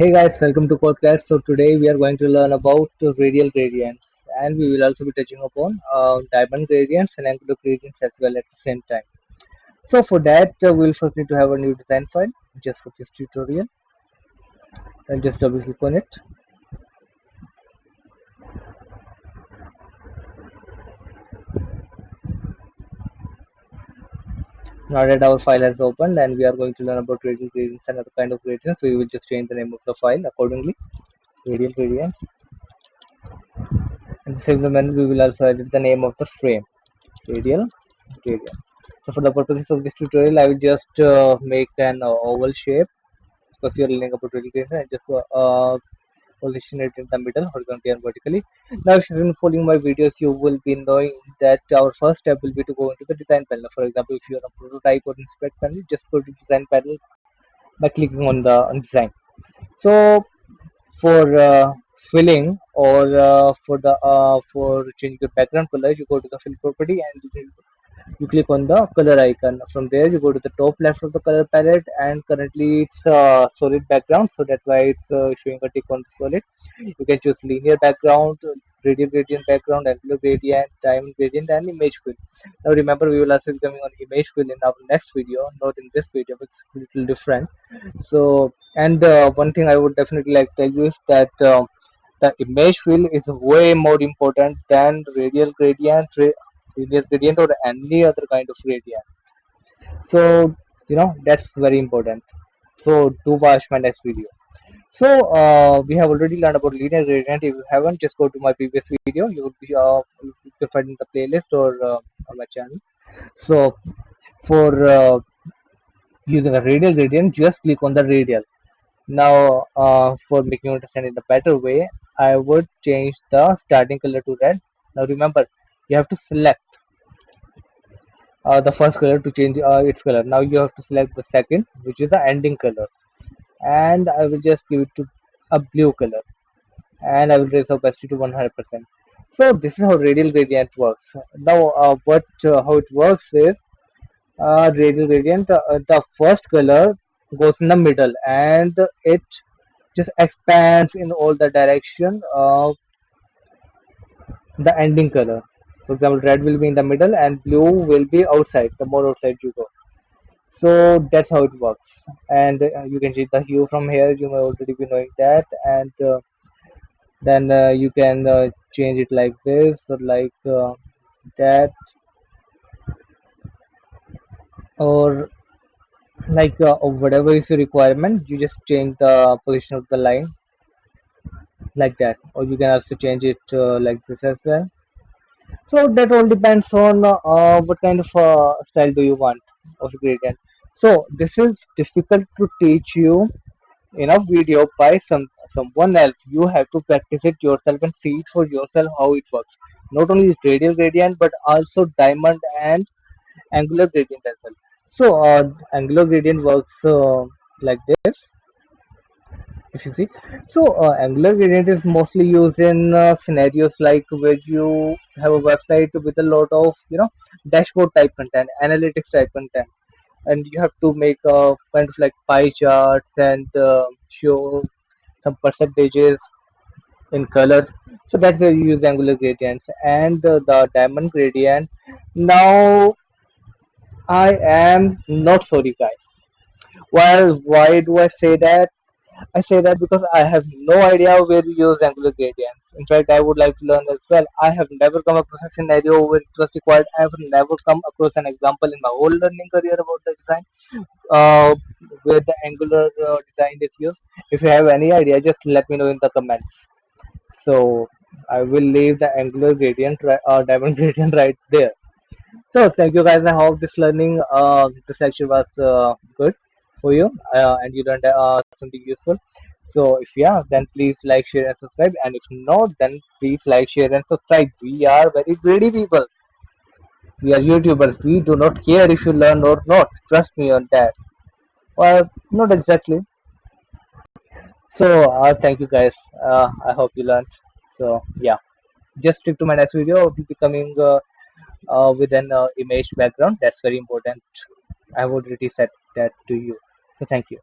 Hey guys, welcome to podcast. So today we are going to learn about radial gradients, and we will also be touching upon diamond gradients and angular gradients as well at the same time. So for that, we'll first need to have a new design file just for this tutorial, and just double click on it. Now that our file has opened, and we are going to learn about radial gradients and other kind of gradients, we will just change the name of the file accordingly. Radial gradients. And the same time, we will also edit the name of the frame. Radial gradient. So for the purposes of this tutorial, I will just make an oval shape because you are learning about radial gradient and just position it in the middle horizontally and vertically. Now if you've been following my videos, you will be knowing that our first step will be to go into the design panel. For example, if you're a prototype or inspect panel, just go to design panel by clicking on the design. So for filling or for changing the background color, you go to the fill property and you click on the color icon. From there you go to the top left of the color palette, and currently it's solid background, so that's why it's showing a tick on solid. You can choose linear background, radial gradient background, angular gradient, diamond gradient, and image fill. Now remember, we will also be coming on image fill in our next video, not in this video, but it's a little different. So, and one thing I would definitely like to tell you is that the image fill is way more important than linear gradient or any other kind of gradient. So that's very important. So do watch my next video. So we have already learned about linear gradient. If you haven't, just go to my previous video. You can find in the playlist or on my channel. So for using a radial gradient, just click on the radial. Now, for making you understand in a better way, I would change the starting color to red. Now remember, you have to select the first color to change its color. Now you have to select the second, which is the ending color, and I will just give it to a blue color, and I will raise opacity to 100%. So this is how radial gradient works. Now, what how it works is radial gradient. The first color goes in the middle, and it just expands in all the direction of the ending color. For example, red will be in the middle and blue will be outside, the more outside you go. So that's how it works. And you can see the hue from here, you may already be knowing that. And then you can change it like this or like that, or like whatever is your requirement, you just change the position of the line like that, or you can also change it like this as well. So that all depends on what kind of style do you want of gradient. So this is difficult to teach you in a video by someone else. You have to practice it yourself and see it for yourself how it works. Not only radial gradient but also diamond and angular gradient as well. So angular gradient works like this, if you see. So angular gradient is mostly used in scenarios like where you have a website with a lot of dashboard type content, analytics type content, and you have to make a kind of like pie charts and show some percentages in color. So that's where you use angular gradients and the diamond gradient. Now I am not sorry guys. Well, why do I say that? I say that because I have no idea where you use angular gradients. In fact, I would like to learn as well. I have never come across a scenario where it was required. I have never come across an example in my whole learning career about the design uh, where the angular design is used. If you have any idea, just let me know in the comments. So I will leave the angular gradient, diamond gradient right there. So thank you guys. I hope this lecture was good for you and you learned something useful. So if yeah, then please like, share, and subscribe. And if not, then please like, share, and subscribe. We are very greedy people. We are YouTubers. We do not care if you learn or not. Trust me on that. Well, not exactly. So thank you guys. I hope you learned. So yeah, just stick to my next video. I'll be coming with an image background. That's very important. I've already said that to you. So thank you.